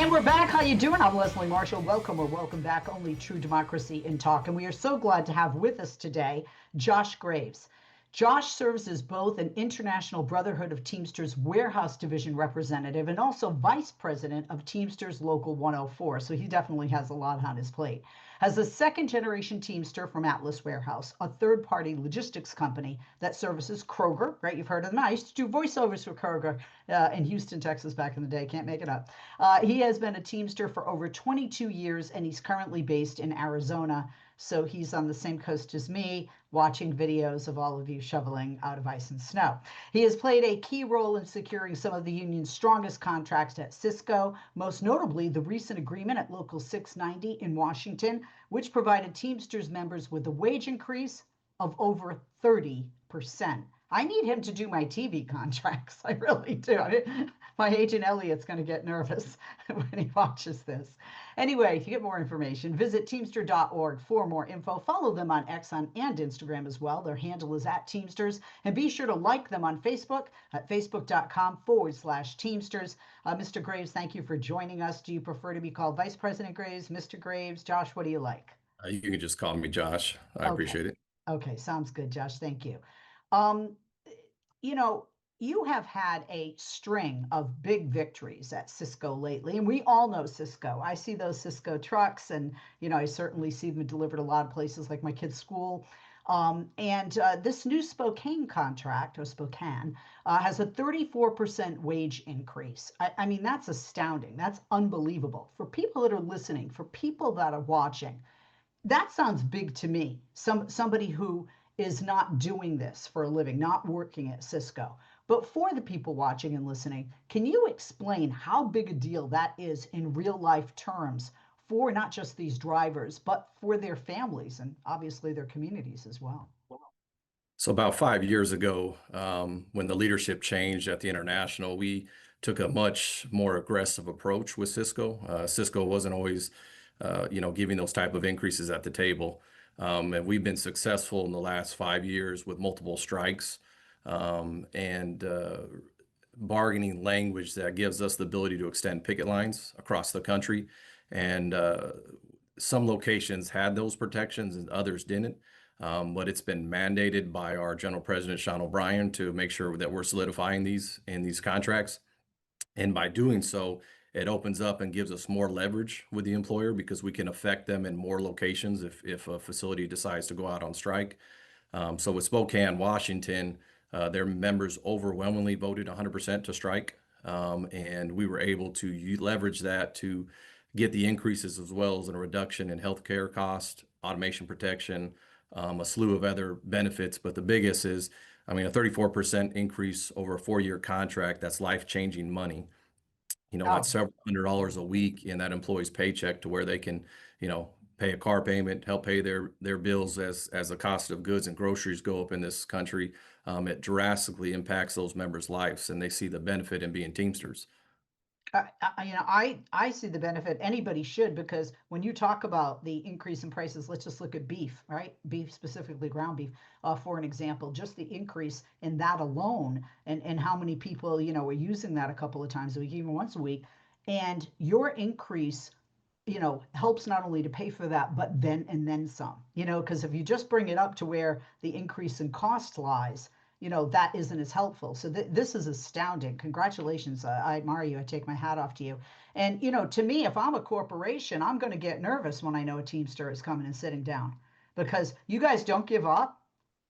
And we're back. How you doing? I'm Leslie Marshall. Welcome or welcome back. Only true democracy in talk. And we are so glad to have with us today Josh Graves. Josh serves as both an International Brotherhood of Teamsters Warehouse Division representative and also vice president of Teamsters Local 104. So he definitely has a lot on his plate. As a second generation Teamster from Atlas Warehouse, a third party logistics company that services Kroger, right? You've heard of them. I used to do voiceovers for Kroger in Houston, Texas back in the day. Can't make it up. He has been a Teamster for over 22 years and he's currently based in Arizona. So he's on the same coast as me, watching videos of all of you shoveling out of ice and snow. He has played a key role in securing some of the union's strongest contracts at Sysco, most notably the recent agreement at Local 690 in Washington, which provided Teamsters members with a wage increase of over 30%. I need him to do my TV contracts. I really do. My agent Elliot's going to get nervous when he watches this. Anyway, if you get more information, visit teamster.org for more info. Follow them on X and Instagram as well. Their handle is @Teamsters. And be sure to like them on Facebook at facebook.com/Teamsters. Mr. Graves, thank you for joining us. Do you prefer to be called Vice President Graves, Mr. Graves? Josh, what do you like? You can just call me Josh. I Okay. appreciate it. Okay, sounds good, Josh. Thank you. Um, you know, you have had a string of big victories at Sysco lately, and we all know Sysco. I see those Sysco trucks, and I certainly see them delivered a lot of places, like my kid's school. And this new Spokane contract, or Spokane, has a 34% wage increase. I mean, that's astounding. That's unbelievable. For people that are listening, for people that are watching, that sounds big to me. Somebody who is not doing this for a living, not working at Sysco. But for the people watching and listening, can you explain how big a deal that is in real life terms for not just these drivers, but for their families and obviously their communities as well? So about 5 years ago, when the leadership changed at the International, we took a much more aggressive approach with Cisco. Cisco wasn't always, giving those type of increases at the table. And we've been successful in the last 5 years with multiple strikes and bargaining language that gives us the ability to extend picket lines across the country. And some locations had those protections and others didn't. But it's been mandated by our General President, Sean O'Brien, to make sure that we're solidifying these in these contracts. And by doing so, it opens up and gives us more leverage with the employer because we can affect them in more locations if a facility decides to go out on strike. So with Spokane, Washington, their members overwhelmingly voted 100% to strike. And we were able to leverage that to get the increases as well as a reduction in healthcare cost, automation protection, a slew of other benefits. But the biggest is, I mean, a 34% increase over a 4-year contract, that's life-changing money. Oh, That's several $100s a week in that employee's paycheck to where they can, pay a car payment, help pay their bills as the cost of goods and groceries go up in this country. It drastically impacts those members' lives, and they see the benefit in being Teamsters. I see the benefit. Anybody should, because when you talk about the increase in prices, let's just look at beef, right? Beef, specifically ground beef, for an example, just the increase in that alone, and how many people are using that a couple of times a week, even once a week, and your increase helps not only to pay for that, but then some, because if you just bring it up to where the increase in cost lies, that isn't as helpful. So this is astounding. Congratulations. I admire you. I take my hat off to you. And, to me, if I'm a corporation, I'm going to get nervous when I know a Teamster is coming and sitting down, because you guys don't give up.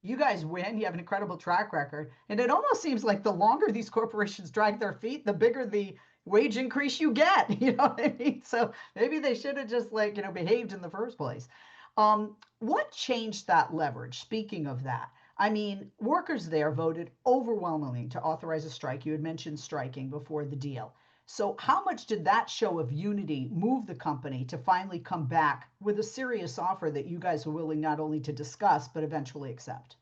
You guys win. You have an incredible track record. And it almost seems like the longer these corporations drag their feet, the bigger the wage increase you get. You know what I mean? So maybe they should have just behaved in the first place. What changed that leverage? Speaking of that, I mean, workers there voted overwhelmingly to authorize a strike. You had mentioned striking before the deal. So how much did that show of unity move the company to finally come back with a serious offer that you guys were willing not only to discuss, but eventually accept?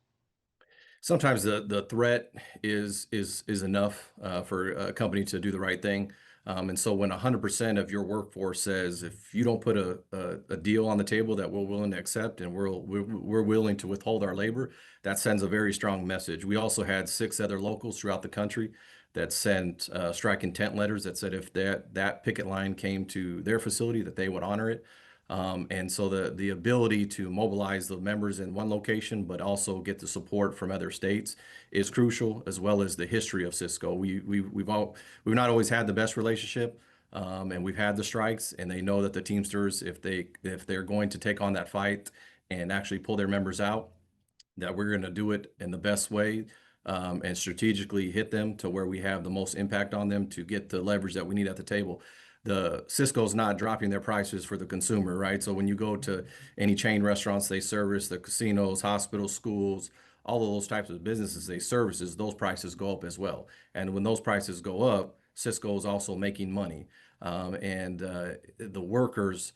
Sometimes the threat is enough for a company to do the right thing. And so when 100% of your workforce says, if you don't put a deal on the table that we're willing to accept and we're willing to withhold our labor, that sends a very strong message. We also had 6 other locals throughout the country that sent strike intent letters that said if that picket line came to their facility, that they would honor it. And so the ability to mobilize the members in one location, but also get the support from other states is crucial, as well as the history of Cisco. We've not always had the best relationship, and we've had the strikes, and they know that the Teamsters, if they're going to take on that fight and actually pull their members out, that we're going to do it in the best way, and strategically hit them to where we have the most impact on them to get the leverage that we need at the table. The Cisco's not dropping their prices for the consumer, right? So when you go to any chain restaurants they service, the casinos, hospitals, schools, all of those types of businesses they services, those prices go up as well. And when those prices go up, Cisco is also making money. And the workers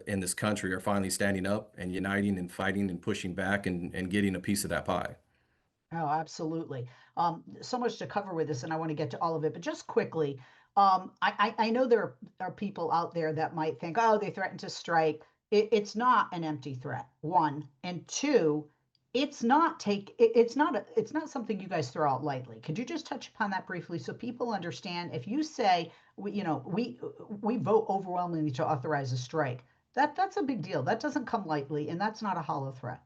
in this country are finally standing up and uniting and fighting and pushing back and getting a piece of that pie. Oh, absolutely. So much to cover with this, and I want to get to all of it. But just quickly, I know there are people out there that might think, oh, they threatened to strike. It's not an empty threat, one. And two, it's not something you guys throw out lightly. Could you just touch upon that briefly so people understand? If you say, we vote overwhelmingly to authorize a strike, that's a big deal. That doesn't come lightly, and that's not a hollow threat.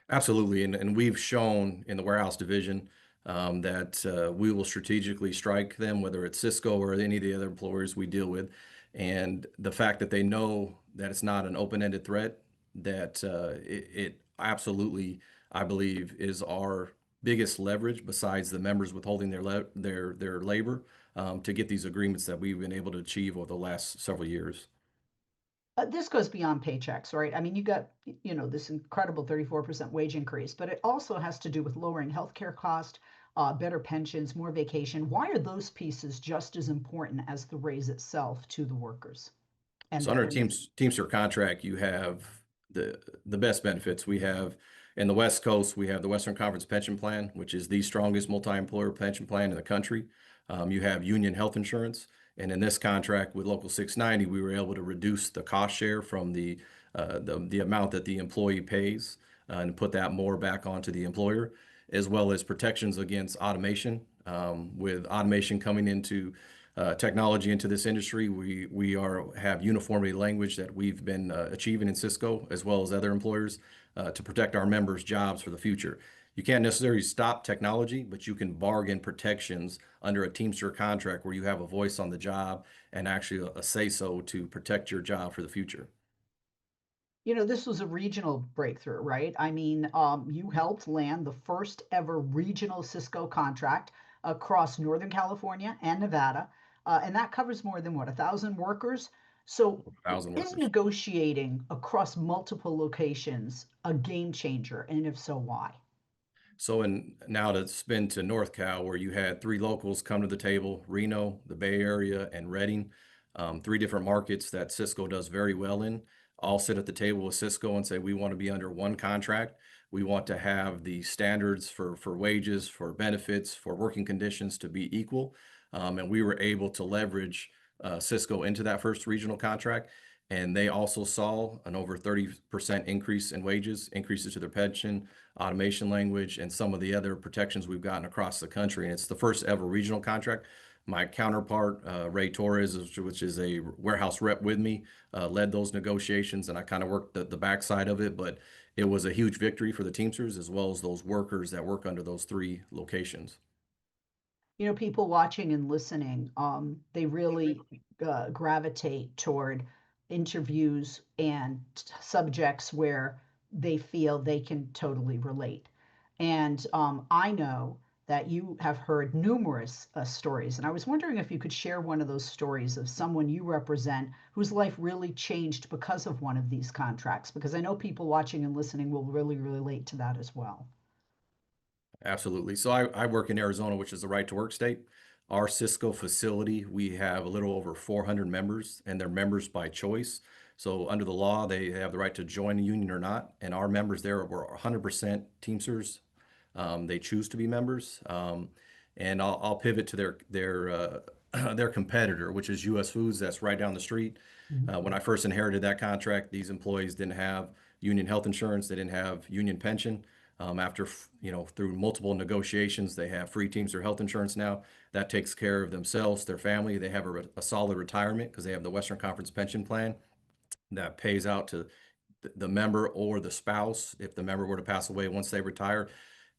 Absolutely. And we've shown in the warehouse division that we will strategically strike them, whether it's Cisco or any of the other employers we deal with. And the fact that they know that it's not an open-ended threat, that it absolutely, I believe, is our biggest leverage besides the members withholding their labor, to get these agreements that we've been able to achieve over the last several years. This goes beyond paychecks, right? I mean, you got, this incredible 34% wage increase, but it also has to do with lowering healthcare cost, better pensions, more vacation. Why are those pieces just as important as the raise itself to the workers and So their under families? Teamster contract, you have the best benefits. We have in the West Coast, we have the Western Conference Pension Plan, which is the strongest multi-employer pension plan in the country. You have union health insurance, and in this contract with Local 690, we were able to reduce the cost share from the amount that the employee pays, and put that more back onto the employer, as well as protections against automation. With automation coming into technology into this industry. We have uniformity language that we've been achieving in Cisco as well as other employers, to protect our members' jobs for the future. You can't necessarily stop technology, but you can bargain protections under a Teamster contract where you have a voice on the job and actually a say so to protect your job for the future. This was a regional breakthrough, right? I mean, you helped land the first ever regional Cisco contract across Northern California and Nevada, and that covers more than what, 1,000 workers. So, 1,000 is workers. negotiating across multiple locations a game changer? And if so, why? So now to spin to North Cal, where you had three locals come to the table, Reno, the Bay Area, and Redding, three different markets that Cisco does very well in, all sit at the table with Cisco and say, we want to be under one contract. We want to have the standards for wages, for benefits, for working conditions to be equal. And we were able to leverage Cisco into that first regional contract. And they also saw an over 30% increase in wages, increases to their pension, automation language, and some of the other protections we've gotten across the country. And it's the first ever regional contract. My counterpart, Ray Torres, which is a warehouse rep with me, led those negotiations, and I kind of worked the backside of it. But it was a huge victory for the Teamsters as well as those workers that work under those three locations. People watching and listening, they really gravitate toward interviews and subjects where they feel they can totally relate. And I know that you have heard numerous stories, and I was wondering if you could share one of those stories of someone you represent whose life really changed because of one of these contracts, because I know people watching and listening will really relate to that as well. Absolutely. So I work in Arizona, which is the right to work state. Our Cisco facility, we have a little over 400 members, and they're members by choice. So under the law, they have the right to join a union or not. And our members there were 100% Teamsters. They choose to be members. And I'll pivot to their competitor, which is U.S. Foods. That's right down the street. Mhm. When I first inherited that contract, these employees didn't have union health insurance. They didn't have union pension. After, through multiple negotiations, they have free Teamster health insurance now. That takes care of themselves, their family. They have a solid retirement because they have the Western Conference pension plan that pays out to the member or the spouse if the member were to pass away once they retire.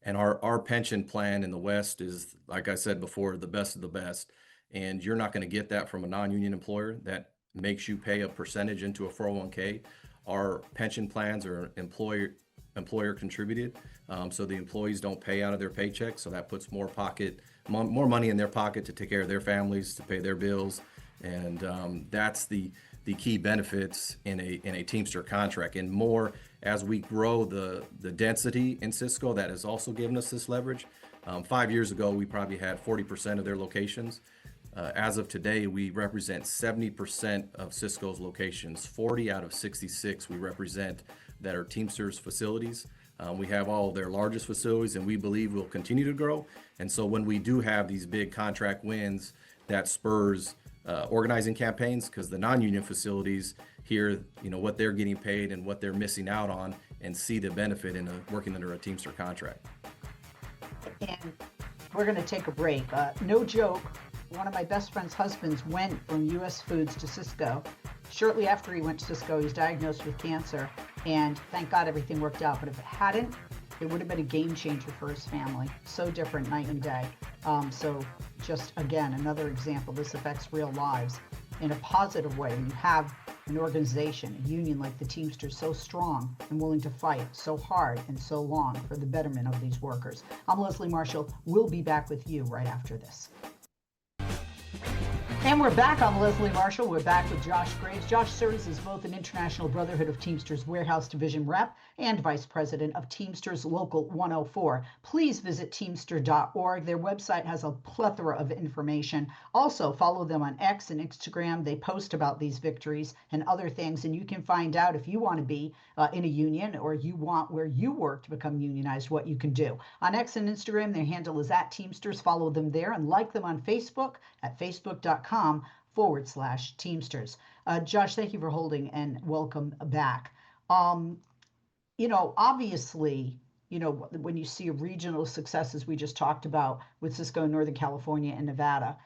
And our pension plan in the West is, like I said before, the best of the best. And you're not going to get that from a non-union employer that makes you pay a percentage into a 401k. Our pension plans are employer contributed, so the employees don't pay out of their paycheck. So that puts more money in their pocket to take care of their families, to pay their bills, and that's the key benefits in a Teamster contract. And more as we grow the density in Sysco, that has also given us this leverage. 5 years ago, we probably had 40% of their locations. As of today, we represent 70% of Sysco's locations. 40 out of 66 we represent that are Teamsters facilities. We have all of their largest facilities, and we believe will continue to grow. And so when we do have these big contract wins, that spurs organizing campaigns, because the non-union facilities hear what they're getting paid and what they're missing out on, and see the benefit in working under a Teamster contract. And we're going to take a break. No joke, one of my best friend's husbands went from US Foods to Sysco. Shortly after he went to Sysco, he was diagnosed with cancer, and thank God everything worked out. But if it hadn't, it would have been a game changer for his family. So different night and day. So just again, another example, this affects real lives in a positive way. When you have an organization, a union like the Teamsters, so strong and willing to fight so hard and so long for the betterment of these workers. I'm Leslie Marshall. We'll be back with you right after this. And we're back on Leslie Marshall. We're back with Josh Graves. Josh serves as both an International Brotherhood of Teamsters Warehouse Division Rep and Vice President of Teamsters Local 104. Please visit teamster.org. Their website has a plethora of information. Also, follow them on X and Instagram. They post about these victories and other things, and you can find out if you want to be in a union, or you want where you work to become unionized, what you can do. On X and Instagram, their handle is @Teamsters. Follow them there and like them on Facebook at facebook.com/Teamsters. Josh, thank you for holding, and welcome back. Obviously, when you see regional successes we just talked about with Sysco in Northern California and Nevada,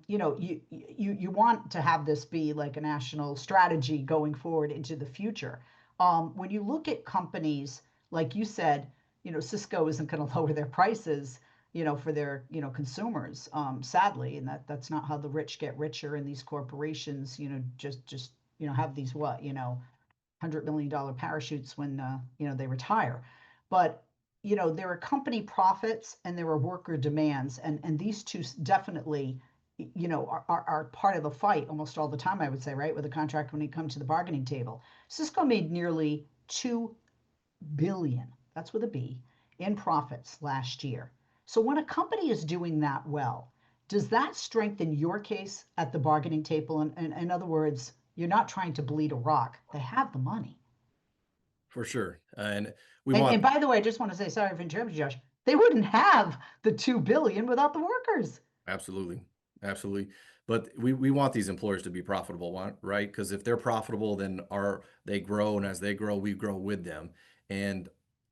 you want to have this be like a national strategy going forward into the future. When you look at companies, like you said, Sysco isn't going to lower their prices, for their, consumers, sadly, and that's not how the rich get richer, and these corporations, just have these $100 million parachutes when they retire. But there are company profits and there are worker demands, and these two definitely are part of the fight almost all the time, I would say, right, with a contract when you come to the bargaining table. Sysco made nearly $2 billion, that's with a B, in profits last year. So when a company is doing that well, does that strengthen your case at the bargaining table? In other words, you're not trying to bleed a rock. They have the money. For sure. And by the way, I just want to say, sorry for interrupting, Josh, they wouldn't have the $2 billion without the workers. Absolutely. Absolutely. But we want these employers to be profitable, right? Because if they're profitable, then they grow, and as they grow, we grow with them. And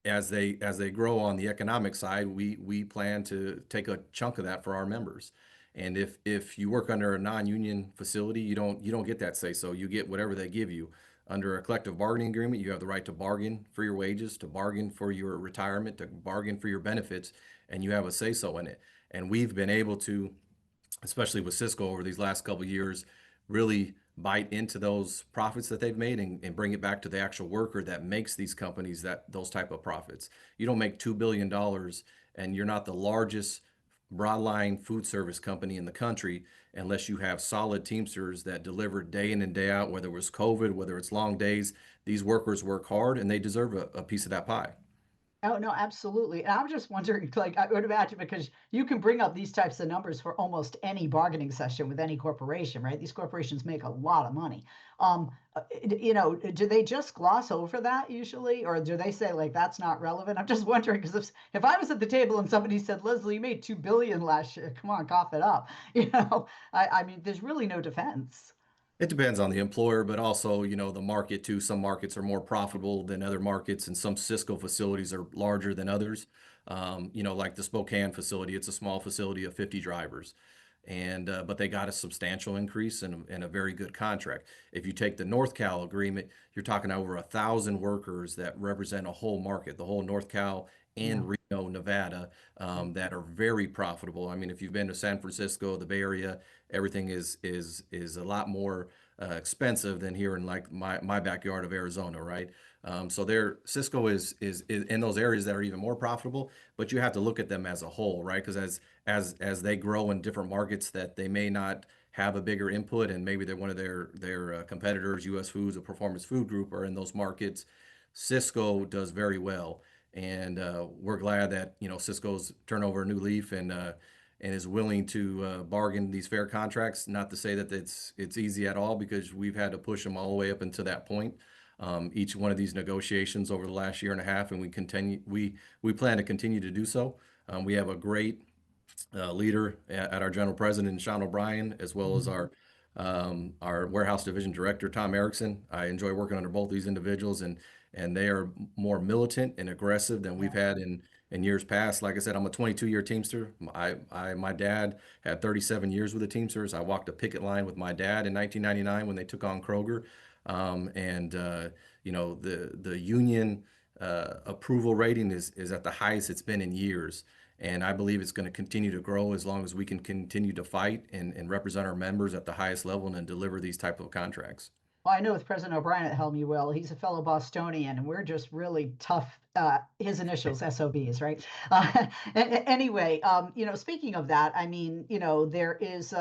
as they grow on the economic side, we plan to take a chunk of that for our members. And if you work under a non-union facility, you don't get that say so. You get whatever they give you. Under a collective bargaining agreement, you have the right to bargain for your wages, to bargain for your retirement, to bargain for your benefits, and you have a say so in it. And we've been able to, especially with Sysco over these last couple of years, really bite into those profits that they've made and bring it back to the actual worker that makes these companies those type of profits. You don't make $2 billion and you're not the largest broadline food service company in the country unless you have solid Teamsters that deliver day in and day out, whether it was COVID, whether it's long days. These workers work hard and they deserve a piece of that pie. Oh, no, absolutely. And I'm just wondering, like, I would imagine, because you can bring up these types of numbers for almost any bargaining session with any corporation, right? These corporations make a lot of money. Do they just gloss over that usually? Or do they say, like, that's not relevant? I'm just wondering, because if I was at the table and somebody said, Leslie, you made $2 billion last year, come on, cough it up. I mean, there's really no defense. It depends on the employer, but also, the market too. Some markets are more profitable than other markets, and some Cisco facilities are larger than others. Like the Spokane facility, it's a small facility of 50 drivers. And but they got a substantial increase and a very good contract. If you take the North Cal agreement, you're talking over 1,000 workers that represent a whole market, the whole North Cal Yeah. and Reno, Nevada, Yeah. that are very profitable. I mean, if you've been to San Francisco, the Bay Area, everything is a lot more expensive than here in like my backyard of Arizona, right? So there, Cisco is in those areas that are even more profitable, but you have to look at them as a whole, right? Because as they grow in different markets that they may not have a bigger input, and maybe they're one of their competitors, U.S. Foods or Performance Food Group, are in those markets. Cisco does very well, and we're glad that Cisco's turned over a new leaf and is willing to bargain these fair contracts. Not to say that it's easy at all, because we've had to push them all the way up until that point. Each one of these negotiations over the last year and a half, and we plan to continue to do so. We have a great leader at our general president, Sean O'Brien, as well as Mhm. our warehouse division director, Tom Erickson. I enjoy working under both these individuals, and they are more militant and aggressive than we've Yeah. had in years past. Like I said, I'm a 22-year Teamster. My dad had 37 years with the Teamsters. I walked a picket line with my dad in 1999 when they took on Kroger. And the union approval rating is at the highest it's been in years. And I believe it's going to continue to grow as long as we can continue to fight and represent our members at the highest level and then deliver these type of contracts. Well, I know with President O'Brien at helm, you will. He's a fellow Bostonian, and we're just really tough. His initials, SOBs, right? Anyway, speaking of that, I mean, there is,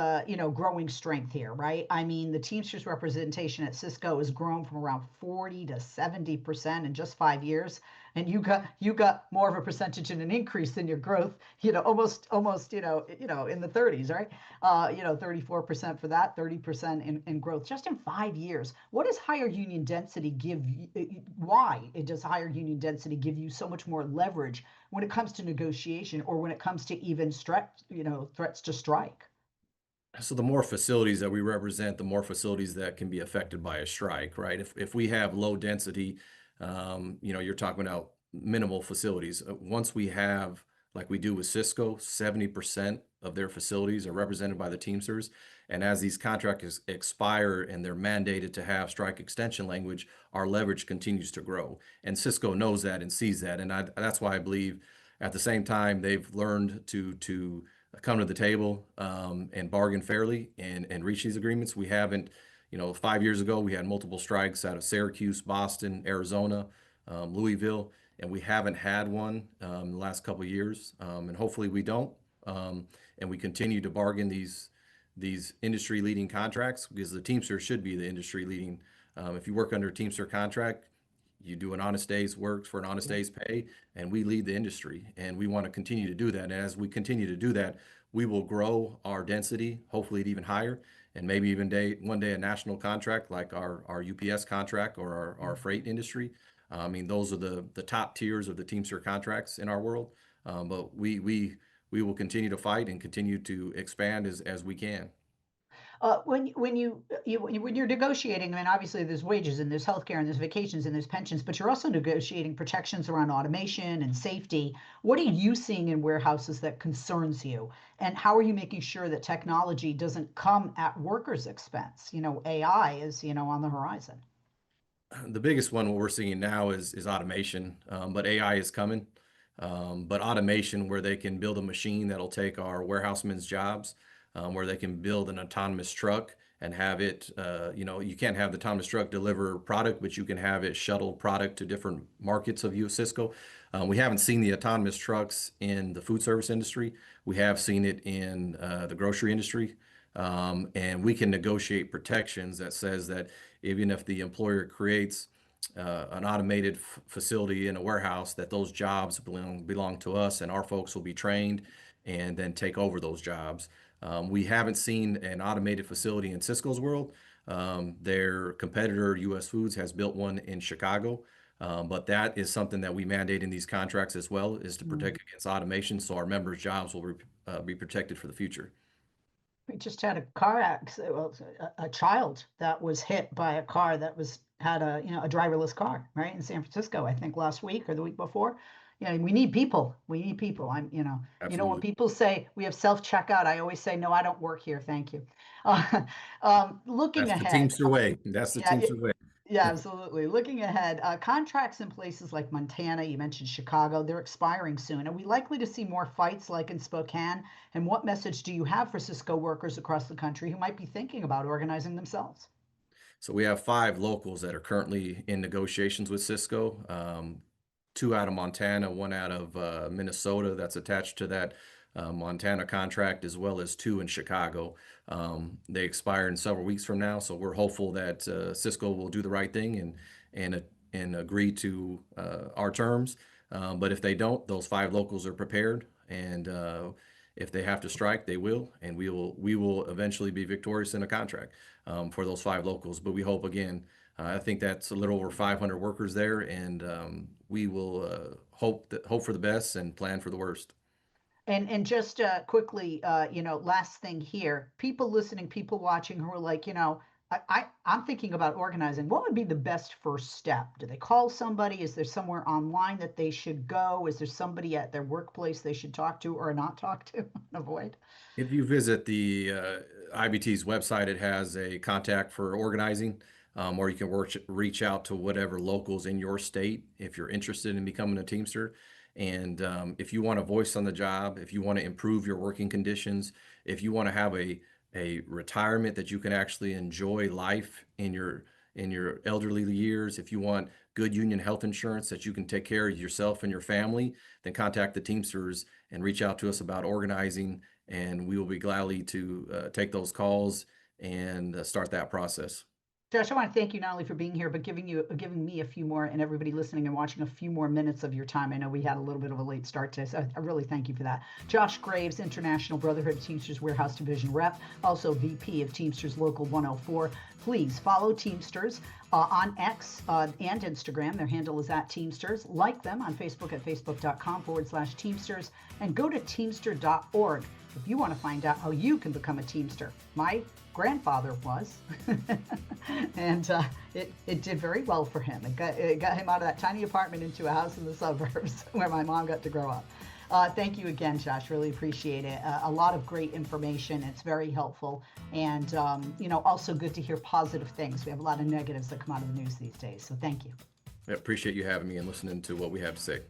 growing strength here, right? I mean, the Teamsters representation at Cisco has grown from around 40 to 70% in just 5 years, and you got more of a percentage and an increase than your growth, almost, in the 30s, right? 34% for that, 30% in growth just in 5 years. What does higher union density give you? Why does higher union density give you so much more leverage when it comes to negotiation or when it comes to even threats to strike? So the more facilities that we represent, the more facilities that can be affected by a strike, right? If we have low density, you're talking about minimal facilities. Once we have, like we do with Cisco, 70% of their facilities are represented by the Teamsters. And as these contracts expire and they're mandated to have strike extension language, our leverage continues to grow. And Cisco knows that and sees that. And that's why I believe at the same time they've learned to come to the table and bargain fairly and reach these agreements. We haven't, 5 years ago, we had multiple strikes out of Syracuse, Boston, Arizona, Louisville, and we haven't had one in the last couple of years. And hopefully we don't. And we continue to bargain these industry leading contracts, because the Teamster should be the industry leading. If you work under a Teamster contract, you do an honest day's work for an honest Yeah. day's pay, and we lead the industry, and we want to continue to do that. And as we continue to do that, we will grow our density, hopefully even higher, and maybe even one day a national contract like our UPS contract or our freight industry. I mean, those are the top tiers of the Teamster contracts in our world. But we will continue to fight and continue to expand as we can. When you're negotiating, I mean, obviously there's wages and there's healthcare and there's vacations and there's pensions, but you're also negotiating protections around automation and safety. What are you seeing in warehouses that concerns you? And how are you making sure that technology doesn't come at workers' expense? AI is, on the horizon. The biggest one, what we're seeing now is automation, but AI is coming. But automation where they can build a machine that'll take our warehousemen's jobs, where they can build an autonomous truck and have it, you can't have the autonomous truck deliver product, but you can have it shuttle product to different markets of Cisco. We haven't seen the autonomous trucks in the food service industry. We have seen it in the grocery industry. And we can negotiate protections that says that even if the employer creates an automated facility in a warehouse, that those jobs belong to us, and our folks will be trained and then take over those jobs. We haven't seen an automated facility in Cisco's world. Their competitor, U.S. Foods, has built one in Chicago. But that is something that we mandate in these contracts as well, is to Mm. protect against automation, so our members' jobs will be protected for the future. We just had a car accident, well, a child that was hit by a car that had a driverless car, right, in San Francisco, I think last week or the week before. Yeah, we need people. We need people. When Absolutely. people say we have self-checkout, I always say, no, I don't work here. Thank you. Looking That's the ahead, Teamster way. That's the yeah, Teamster way. yeah, absolutely. Looking ahead, contracts in places like Montana, you mentioned Chicago, they're expiring soon. Are we likely to see more fights like in Spokane? And what message do you have for Cisco workers across the country who might be thinking about organizing themselves? So we have 5 locals that are currently in negotiations with Cisco. 2 out of Montana, 1 out of Minnesota that's attached to that Montana contract, as well as 2 in Chicago. They expire in several weeks from now, so we're hopeful that Cisco will do the right thing and agree to our terms. But if they don't, those 5 locals are prepared, and if they have to strike, they will, and we will eventually be victorious in a contract for those 5 locals. But we hope again. I think that's a little over 500 workers there, and we will hope for the best and plan for the worst. And just quickly, last thing here, people listening, people watching who are like, I'm thinking about organizing. What would be the best first step? Do they call somebody? Is there somewhere online that they should go? Is there somebody at their workplace they should talk to or not talk to and avoid? If you visit the IBT's website, it has a contact for organizing, or you can reach out to whatever locals in your state if you're interested in becoming a Teamster. And if you want a voice on the job, if you want to improve your working conditions, if you want to have a retirement that you can actually enjoy life in your elderly years, if you want good union health insurance that you can take care of yourself and your family, then contact the Teamsters and reach out to us about organizing, and we will be gladly to take those calls and start that process. Josh, I want to thank you not only for being here, but giving me a few more and everybody listening and watching a few more minutes of your time. I know we had a little bit of a late start today, so I really thank you for that. Josh Graves, International Brotherhood of Teamsters Warehouse Division Rep, also VP of Teamsters Local 104. Please follow Teamsters on X and Instagram. Their handle is at Teamsters. Like them on Facebook at facebook.com/Teamsters, and go to teamster.org if you want to find out how you can become a Teamster. My grandfather was, and it did very well for him. It got him out of that tiny apartment into a house in the suburbs where my mom got to grow up. Thank you again, Josh. Really appreciate it. A lot of great information. It's very helpful, and also good to hear positive things. We have a lot of negatives that come out of the news these days. So thank you. I appreciate you having me and listening to what we have to say.